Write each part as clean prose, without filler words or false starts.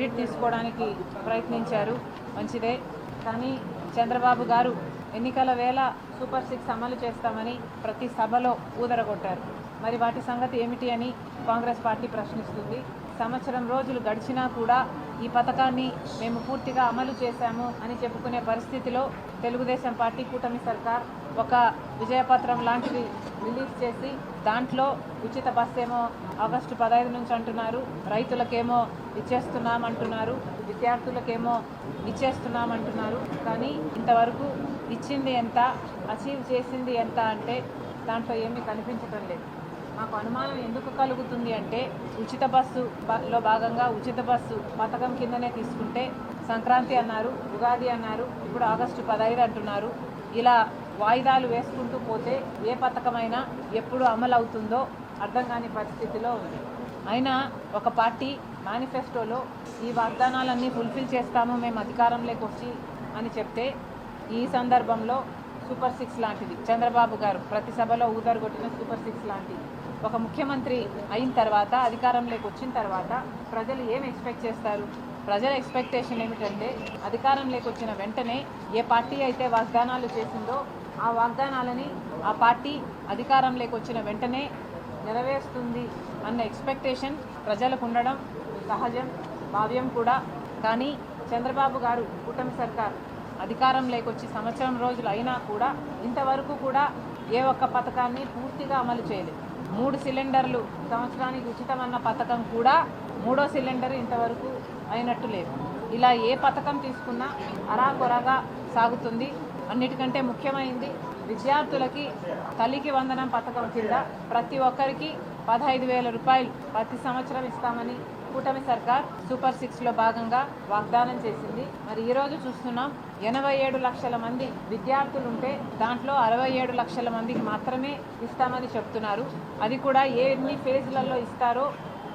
Credit తీసుకోవడానికి ప్రయత్నించారు, మంచిదే. కానీ చంద్రబాబు గారు ఎన్నికల వేళ సూపర్ 6 అమలు చేస్తామని ప్రతి సభలో ఊదరగొట్టారు. మరి వాటి సంగతి ఏమిటి అని కాంగ్రెస్ పార్టీ ప్రశ్నిస్తుంది. సంవత్సరం రోజులు గడిచినా కూడా ఈ పథకాన్ని మేము పూర్తిగా అమలు చేశాము అని చెప్పుకునే పరిస్థితిలో తెలుగుదేశం పార్టీ కూటమి సర్కార్ ఒక విజయపత్రం లాంటిది రిలీజ్ చేసి దాంట్లో ఉచిత బస్సు ఏమో ఆగస్టు 15 నుంచి అంటున్నారు, రైతులకేమో ఇచ్చేస్తున్నామంటున్నారు, విద్యార్థులకేమో ఇచ్చేస్తున్నామంటున్నారు. కానీ ఇంతవరకు ఇచ్చింది ఎంత, అచీవ్ చేసింది ఎంత అంటే దాంట్లో ఏమీ కనిపించడం లేదు. మాకు అనుమానం ఎందుకు కలుగుతుంది అంటే ఉచిత బస్సులో భాగంగా ఉచిత బస్సు పథకం కిందనే తీసుకుంటే సంక్రాంతి అన్నారు, ఉగాది అన్నారు, ఇప్పుడు ఆగస్టు 15 అంటున్నారు. ఇలా వాయిదాలు వేసుకుంటూ పోతే ఏ పథకమైనా ఎప్పుడు అమలు అవుతుందో అర్థం కాని పరిస్థితిలో ఉంది. అయినా ఒక పార్టీ మేనిఫెస్టోలో ఈ వాగ్దానాలన్నీ ఫుల్ఫిల్ చేస్తాము మేము అధికారంలోకి వచ్చి అని చెప్తే ఈ సందర్భంలో సూపర్ 6 లాంటిది చంద్రబాబు గారు ప్రతి సభలో ఊదరగొట్టిన సూపర్ 6 లాంటిది ఒక ముఖ్యమంత్రి అయిన తర్వాత అధికారంలోకి వచ్చిన తర్వాత ప్రజలు ఏం ఎక్స్పెక్ట్ చేస్తారు? ప్రజల ఎక్స్పెక్టేషన్ ఏమిటంటే అధికారంలోకి వచ్చిన వెంటనే ఏ పార్టీ అయితే వాగ్దానాలు చేసిందో ఆ వాగ్దానాలని ఆ పార్టీ అధికారంలోకి వచ్చిన వెంటనే నెరవేరుస్తుంది అన్న ఎక్స్పెక్టేషన్ ప్రజలకు ఉండడం సహజం, భావ్యం కూడా. కానీ చంద్రబాబు గారు కూటమి సర్కార్ అధికారంలోకి వచ్చి సంవత్సరం రోజులు అయినా కూడా ఇంతవరకు కూడా ఏ ఒక్క పథకాన్ని పూర్తిగా అమలు చేయలేదు. 3 సిలిండర్లు సంవత్సరానికి ఉచితమన్న పథకం కూడా 3వ సిలిండర్ ఇంతవరకు అయినట్టు లేదు. ఇలా ఏ పథకం తీసుకున్నా అరాకొరగా సాగుతుంది. అన్నిటికంటే ముఖ్యమైనది విద్యార్థులకి తల్లికి వందనం పథకం కింద ప్రతి ఒక్కరికి 15,000 రూపాయలు ప్రతి సంవత్సరం ఇస్తామని కూటమి సర్కార్ సూపర్ 6లో భాగంగా వాగ్దానం చేసింది. మరి ఈరోజు చూస్తున్నాం 87 లక్షల మంది విద్యార్థులు ఉంటే దాంట్లో 67 లక్షల మందికి మాత్రమే ఇస్తామని చెప్తున్నారు. అది కూడా ఎన్ని ఫేజ్లలో ఇస్తారో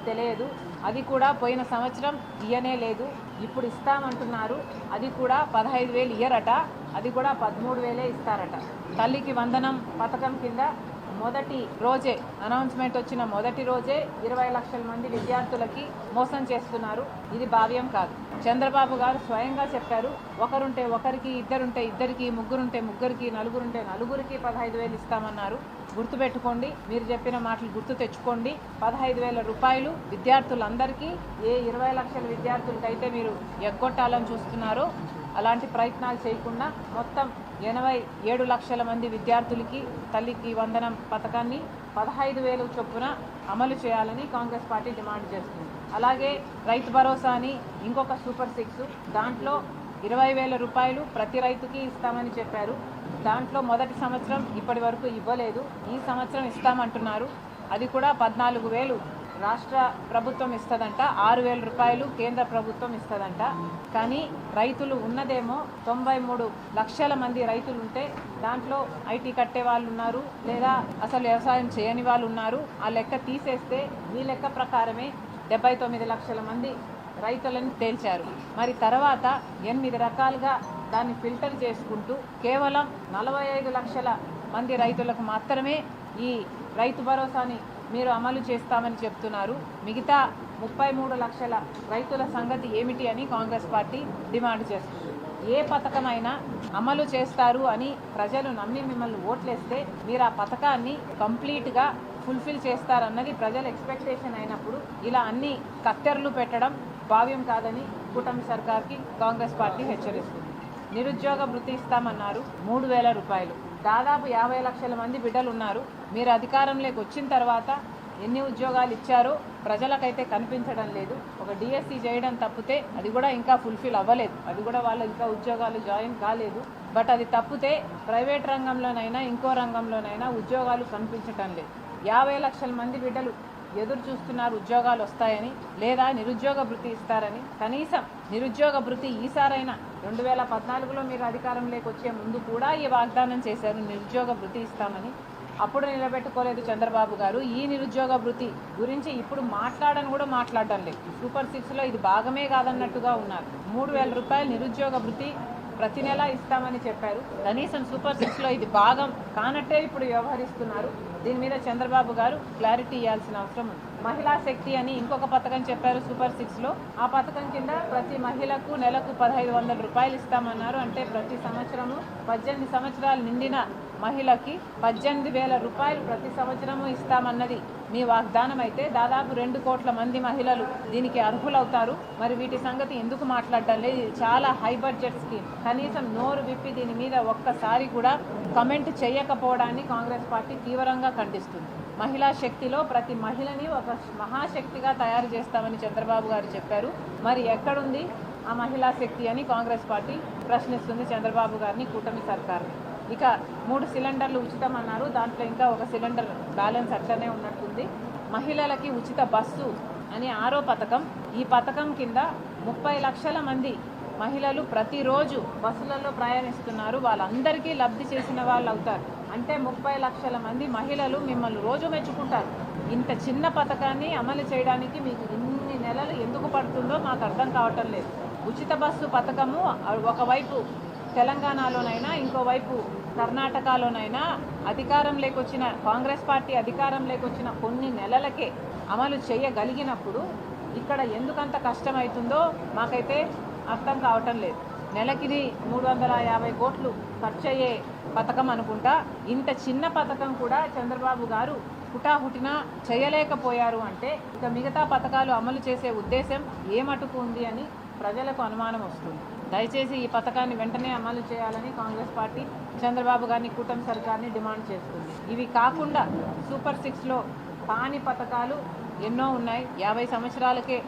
తెలియదు. అది కూడా పోయిన సంవత్సరం ఇయ్యనే లేదు, ఇప్పుడు ఇస్తామంటున్నారు. అది కూడా 15,000 ఇయ్యరట, అది కూడా 13,000 ఇస్తారట. తల్లికి వందనం పథకం కింద మొదటి రోజే అనౌన్స్మెంట్ వచ్చిన మొదటి రోజే 20 లక్షల మంది విద్యార్థులకి మోసం చేస్తున్నారు. ఇది భావ్యం కాదు. చంద్రబాబు గారు స్వయంగా చెప్పారు, ఒకరుంటే ఒకరికి, ఇద్దరుంటే ఇద్దరికి, ముగ్గురుంటే ముగ్గురికి, నలుగురుంటే నలుగురికి 15,000 ఇస్తామన్నారు. గుర్తుపెట్టుకోండి, మీరు చెప్పిన మాటలు గుర్తు తెచ్చుకోండి. 15,000 రూపాయలు విద్యార్థులందరికీ ఏ 20 లక్షల విద్యార్థులకైతే మీరు ఎగ్గొట్టాలని చూస్తున్నారో అలాంటి ప్రయత్నాలు చేయకుండా మొత్తం 87 లక్షల మంది విద్యార్థులకి తల్లికి వందనం పథకాన్ని 15,000 చొప్పున అమలు చేయాలని కాంగ్రెస్ పార్టీ డిమాండ్ చేస్తుంది. అలాగే రైతు భరోసా అని ఇంకొక సూపర్ 6, దాంట్లో 20,000 రూపాయలు ప్రతి రైతుకి ఇస్తామని చెప్పారు. దాంట్లో మొదటి సంవత్సరం ఇప్పటి వరకు ఇవ్వలేదు, ఈ సంవత్సరం ఇస్తామంటున్నారు. అది కూడా 14,000 రాష్ట్ర ప్రభుత్వం ఇస్తుందంట, 6,000 రూపాయలు కేంద్ర ప్రభుత్వం ఇస్తుందంట. కానీ రైతులు ఉన్నదేమో 93 లక్షల మంది రైతులు ఉంటే దాంట్లో ఐటీ కట్టే వాళ్ళు ఉన్నారు, లేదా అసలు వ్యవసాయం చేయని వాళ్ళు ఉన్నారు. ఆ లెక్క తీసేస్తే ఈ లెక్క ప్రకారమే 79 లక్షల మంది రైతులను తేల్చారు. మరి తర్వాత 8 రకాలుగా దాన్ని ఫిల్టర్ చేసుకుంటూ కేవలం 45 లక్షల మంది రైతులకు మాత్రమే ఈ రైతు భరోసాని మీరు అమలు చేస్తామని చెప్తున్నారు. మిగతా 33 లక్షల రైతుల సంగతి ఏమిటి అని కాంగ్రెస్ పార్టీ డిమాండ్ చేస్తుంది. ఏ పథకమైనా అమలు చేస్తారు అని ప్రజలు నమ్మి మిమ్మల్ని ఓట్లేస్తే మీరు ఆ పథకాన్ని కంప్లీట్గా ఫుల్ఫిల్ చేస్తారన్నది ప్రజల ఎక్స్పెక్టేషన్ అయినప్పుడు ఇలా అన్ని కత్తెరలు పెట్టడం భావ్యం కాదని కూటమి సర్కార్కి కాంగ్రెస్ పార్టీ హెచ్చరిస్తుంది. నిరుద్యోగ భృతి ఇస్తామన్నారు, 3,000 రూపాయలు. దాదాపు 50 లక్షల మంది బిడ్డలు ఉన్నారు. మీరు అధికారంలోకి వచ్చిన తర్వాత ఎన్ని ఉద్యోగాలు ఇచ్చారో ప్రజలకైతే కనిపించడం లేదు. ఒక డిఎస్సి చేయడం తప్పితే అది కూడా ఇంకా ఫుల్ఫిల్ అవ్వలేదు, అది కూడా వాళ్ళు ఇంకా ఉద్యోగాలు జాయిన్ కాలేదు. బట్ అది తప్పితే ప్రైవేట్ రంగంలోనైనా ఇంకో రంగంలోనైనా ఉద్యోగాలు కనిపించటం లేదు. 50 లక్షల మంది బిడ్డలు ఎదురు చూస్తున్నారు ఉద్యోగాలు వస్తాయని, లేదా నిరుద్యోగ భృతి ఇస్తారని. కనీసం నిరుద్యోగ భృతి ఈసారైనా 2014లో మీరు అధికారంలోకి వచ్చే ముందు కూడా ఈ వాగ్దానం చేశారు నిరుద్యోగ భృతి ఇస్తామని. అప్పుడు నిలబెట్టుకోలేదు చంద్రబాబు గారు. ఈ నిరుద్యోగ భృతి గురించి ఇప్పుడు మాట్లాడడం లేదు. సూపర్ 6లో ఇది భాగమే కాదన్నట్టుగా ఉన్నారు. 3,000 రూపాయలు నిరుద్యోగ భృతి ప్రతి నెల ఇస్తామని చెప్పారు. కనీసం సూపర్ 6లో ఇది భాగం కానట్టే ఇప్పుడు వ్యవహరిస్తున్నారు. దీని మీద చంద్రబాబు గారు క్లారిటీ ఇవ్వాల్సిన అవసరం ఉంది. మహిళా శక్తి అని ఇంకొక పథకం చెప్పారు సూపర్ 6లో. ఆ పథకం కింద ప్రతి మహిళకు నెలకు 1500 రూపాయలు ఇస్తామన్నారు. అంటే ప్రతి సంవత్సరము 18 సంవత్సరాలు నిండిన మహిళకి 18,000 రూపాయలు ప్రతి సంవత్సరము ఇస్తామన్నది మీ వాగ్దానం అయితే దాదాపు 2 కోట్ల మంది మహిళలు దీనికి అర్హులవుతారు. మరి వీటి సంగతి ఎందుకు మాట్లాడడం లేదు? ఇది చాలా హై బడ్జెట్ స్కీమ్. కనీసం నోరు విప్పి దీని మీద ఒక్కసారి కూడా కమెంట్ చేయకపోవడాన్ని కాంగ్రెస్ పార్టీ తీవ్రంగా ఖండిస్తుంది. మహిళా శక్తిలో ప్రతి మహిళని ఒక మహాశక్తిగా తయారు చేస్తామని చంద్రబాబు గారు చెప్పారు. మరి ఎక్కడుంది ఆ మహిళా శక్తి అని కాంగ్రెస్ పార్టీ ప్రశ్నిస్తుంది చంద్రబాబు గారిని, కూటమి సర్కార్ని. ఇక 3 సిలిండర్లు ఉచితం అన్నారు. దాంట్లో ఇంకా ఒక సిలిండర్ బ్యాలెన్స్ అట్లనే ఉన్నట్టుంది. మహిళలకి ఉచిత బస్సు అని 6వ పథకం. ఈ పథకం కింద 30 లక్షల మంది మహిళలు ప్రతిరోజు బస్సులలో ప్రయాణిస్తున్నారు. వాళ్ళందరికీ లబ్ధి చేసిన వాళ్ళు అవుతారు. అంటే 30 లక్షల మంది మహిళలు మిమ్మల్ని రోజు మెచ్చుకుంటారు. ఇంత చిన్న పథకాన్ని అమలు చేయడానికి మీకు ఇన్ని నెలలు ఎందుకు పడుతుందో మాకు అర్థం కావటం లేదు. ఉచిత బస్సు పథకము ఒకవైపు తెలంగాణలోనైనా ఇంకోవైపు కర్ణాటకలోనైనా అధికారం లేకొచ్చిన కాంగ్రెస్ పార్టీ అధికారం లేకొచ్చిన కొన్ని నెలలకే అమలు చేయగలిగినప్పుడు ఇక్కడ ఎందుకంత కష్టమవుతుందో మాకైతే అర్థం కావటం లేదు. నెలకిది 350 కోట్లు ఖర్చు అయ్యే పథకం అనుకుంటా. ఇంత చిన్న పథకం కూడా చంద్రబాబు గారు హుటాహుటిన చేయలేకపోయారు. అంటే ఇక మిగతా పథకాలు అమలు చేసే ఉద్దేశం ఏమటుకు ఉంది అని ప్రజలకు అనుమానం వస్తుంది. దయచేసి ఈ పథకాన్ని వెంటనే అమలు చేయాలని కాంగ్రెస్ పార్టీ చంద్రబాబు గారిని, కూటమి సర్కార్ని డిమాండ్ చేస్తుంది. ఇవి కాకుండా సూపర్ 6లో కాని పథకాలు ఎన్నో ఉన్నాయి. 50 సంవత్సరాలకే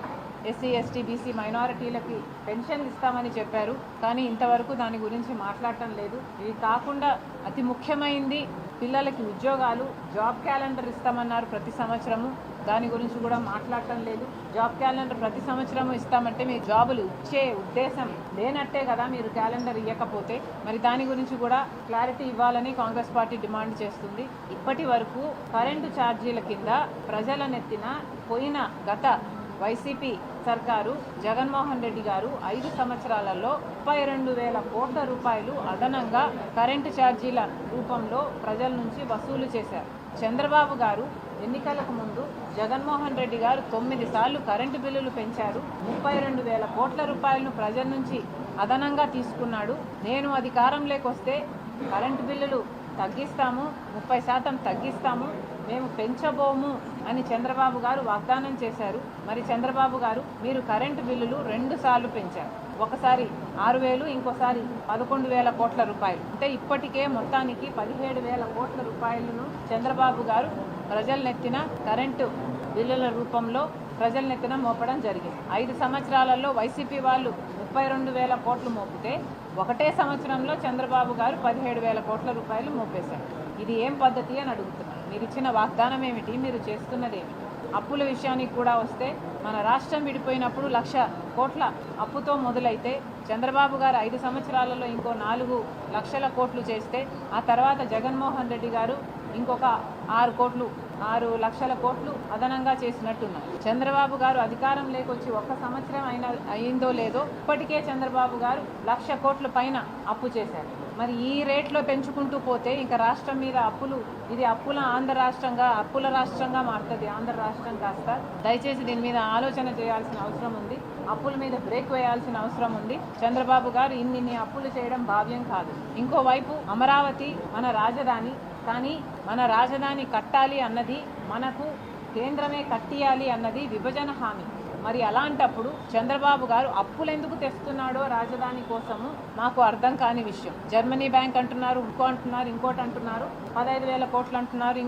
ఎస్సీ, ఎస్టీ, బీసీ మైనారిటీలకి పెన్షన్ ఇస్తామని చెప్పారు. కానీ ఇంతవరకు దాని గురించి మాట్లాడటం లేదు. ఇవి కాకుండా అతి ముఖ్యమైనది పిల్లలకి ఉద్యోగాలు, జాబ్ క్యాలెండర్ ఇస్తామన్నారు ప్రతి సంవత్సరము. దాని గురించి కూడా మాట్లాడటం లేదు. జాబ్ క్యాలెండర్ ప్రతి సంవత్సరము ఇస్తామంటే మీ జాబులు ఇచ్చే ఉద్దేశం లేనట్టే కదా మీరు క్యాలెండర్ ఇవ్వకపోతే. మరి దాని గురించి కూడా క్లారిటీ ఇవ్వాలని కాంగ్రెస్ పార్టీ డిమాండ్ చేస్తుంది. ఇప్పటి వరకు కరెంటు ఛార్జీల కింద ప్రజల నెత్తిన పోయిన గత వైసీపీ సర్కారు జగన్మోహన్ రెడ్డి గారు 5 సంవత్సరాలలో 32,000 కోట్ల రూపాయలు అదనంగా కరెంటు ఛార్జీల రూపంలో ప్రజల నుంచి వసూలు చేశారు. చంద్రబాబు గారు ఎన్నికలకు ముందు జగన్మోహన్ రెడ్డి గారు 9 సార్లు కరెంటు బిల్లులు పెంచారు. 32,000 కోట్ల రూపాయలను ప్రజల నుంచి అదనంగా తీసుకున్నాడు. నేను అధికారంలోకి వస్తే కరెంటు బిల్లులు తగ్గిస్తాము, 30% తగ్గిస్తాము, మేము పెంచబోము అని చంద్రబాబు గారు వాగ్దానం చేశారు. మరి చంద్రబాబు గారు మీరు కరెంటు బిల్లులు 2 సార్లు పెంచారు. ఒకసారి 6,000, ఇంకోసారి 11,000 కోట్ల రూపాయలు. అంటే ఇప్పటికే మొత్తానికి 17,000 కోట్ల రూపాయలను చంద్రబాబు గారు ప్రజలనెత్తిన కరెంటు బిల్లుల రూపంలో ప్రజలనెత్తిన మోపడం జరిగింది. 5 సంవత్సరాలలో వైసీపీ వాళ్ళు 32,000 కోట్లు మోపితే ఒకటే సంవత్సరంలో చంద్రబాబు గారు 17,000 కోట్ల రూపాయలు మోపేశారు. ఇది ఏం పద్ధతి అని అడుగుతున్నారు. మీరు ఇచ్చిన వాగ్దానం ఏమిటి? మీరు చేస్తున్నదేమిటి? అప్పుల విషయానికి కూడా వస్తే మన రాష్ట్రం విడిపోయినప్పుడు 1,00,000 కోట్ల అప్పుతో మొదలైతే చంద్రబాబు గారు 5 సంవత్సరాలలో ఇంకో 4 లక్షల కోట్లు చేస్తే ఆ తర్వాత జగన్మోహన్ రెడ్డి గారు ఇంకొక 6 లక్షల కోట్లు అదనంగా చేసినట్టున్నారు. చంద్రబాబు గారు అధికారం లేకొచ్చి 1 సంవత్సరం అయిందో లేదో ఇప్పటికే చంద్రబాబు గారు 1,00,000 కోట్ల పైన అప్పు చేశారు. మరి ఈ రేట్లో పెంచుకుంటూ పోతే ఇంకా రాష్ట్రం మీద అప్పులు, ఇది అప్పుల రాష్ట్రంగా మారుతుంది ఆంధ్ర రాష్ట్రం కాస్త. దయచేసి దీని మీద ఆలోచన చేయాల్సిన అవసరం ఉంది. అప్పుల మీద బ్రేక్ వేయాల్సిన అవసరం ఉంది. చంద్రబాబు గారు ఇన్ని అప్పులు చేయడం భావ్యం కాదు. ఇంకోవైపు అమరావతి మన రాజధాని, కానీ మన రాజధాని కట్టాలి అన్నది, మనకు కేంద్రమే కట్టియాలి అన్నది విభజన హామీ. మరి అలాంటప్పుడు చంద్రబాబు గారు అప్పులు ఎందుకు తెస్తున్నాడో రాజధాని కోసము మాకు అర్థం కాని విషయం. జర్మనీ బ్యాంక్ అంటున్నారు, ఇంకోటి అంటున్నారు, 15,000 కోట్లు అంటున్నారు,